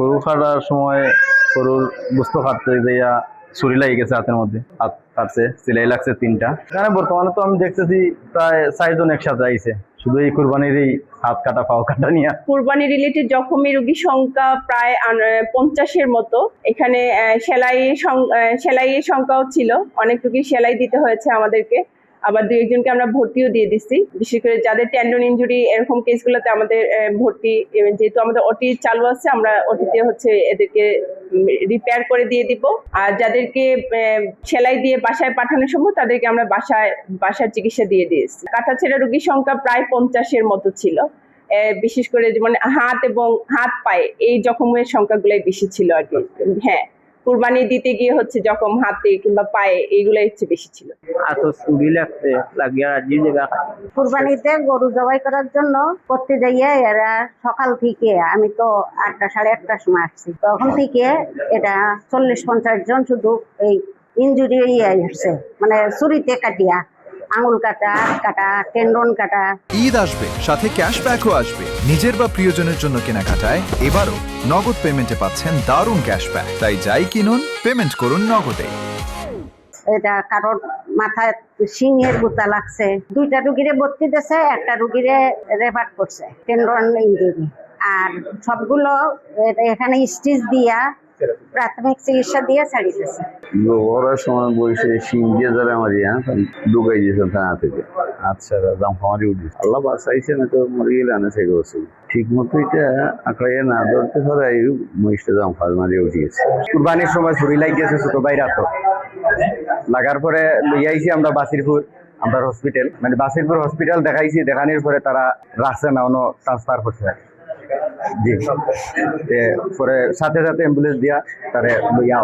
গরু কাটার সময় গরুর গোস্ত কাটতে যাইয়া ছুরি লাগে গেছে হাতের মধ্যে, হাত কাটছে, সেলাই লাগছে 3টা। এখানে বর্তমানে তো আমি দেখতেছি প্রায় 4 জন একসাথে আইছে, শুধু এই কুরবানির এই হাত কাটা পাও কাটা নিয়ে। কুরবানি রিলেটেড জখমি রোগীর সংখ্যা প্রায় 50-এর মতো। এখানে সেলাইয়ের সংখ্যাও ছিল, অনেক রোগী সেলাই দিতে হয়েছে আমাদেরকে। আবার 2-1 জনকে আমরা ভর্তিও দিয়ে দিচ্ছি, বিশেষ করে যাদের টেন্ডন ইনজুরি এরকম কেসগুলোতে আমাদের ভর্তি, যেহেতু আমাদের ওটি চালু আছে, আমরা ওটিতে হচ্ছে এদেরকে রিপেয়ার করে দিয়ে দিব। আর যাদেরকে সেলাই দিয়ে বাসায় পাঠানোর সময় তাদেরকে আমরা বাসায় চিকিৎসা দিয়ে দিয়েছি। কাটাছেঁড়া রোগীর সংখ্যা প্রায় 50-এর মতো ছিল। বিশেষ করে যেমন হাত পায়ে এই জখমের সংখ্যাগুলাই বেশি ছিল আর কি। হ্যাঁ, কুরবানি দিতে গিয়ে হচ্ছে জখম হাতে কিংবা পায়ে এইগুলাই হচ্ছে বেশি ছিল। কুরবানিতে গরু জবাই করার জন্য করতে যাইয়া এরা সকাল থেকে, আমি তো 8টা 8:30টার সময় আসছি, তখন থেকে এটা 40-50 জন শুধু এই ইনজুরি হচ্ছে, মানে ছুরিতে কাটিয়া আঙুল কাটা, হাত কাটা, টেন্ডন কাটা। ঈদ আসবে, সাথে ক্যাশব্যাকও আসবে। নিজের বা প্রিয়জনের জন্য কেনাকাটায় এবারও নগদ পেমেন্টে পাচ্ছেন দারুণ ক্যাশব্যাক। তাই যাই কিনুন, পেমেন্ট করুন নগদে। এটা কারোর মাথায় সিংহের গুতা লাগছে, 2টা রুগীরে ভর্তি দিয়েছে, একটা রুগীরে রেফার করছে টেন্ডন ইনজুরি। আর সবগুলো এখানে স্টিচ দিয়া প্রাথমিক চিকিৎসা দিয়ে ছাড়িয়েছে। ওরার সময় বসে শিং দিয়ে ধরে আমার ঢুকাই দিয়েছেন থানা থেকে। আচ্ছা, দাম খামারি উঠিস, আল্লাহ বাঁচাইছে, না তো মরে গেলে আনে সেই গেছে। ঠিক মতো এটা আঁকড়াইয়া না ধরতে পারে মহিষটা দাম খাওয়া মারিয়ে উঠিয়েছে। কুরবানির সময় ছুরি লাগিয়েছে ছোট ভাইরা, তো লাগার পরে লইয়া আইছি আমরা বাসিরপুর হসপিটাল, মানে বাসিরপুর হসপিটাল দেখাইছি। দেখানোর পরে তারা রাখছে না, অন্য ট্রান্সফার করছে। জি, পরে সাথে সাথে অ্যাম্বুলেন্স দিয়া তারে লইয়া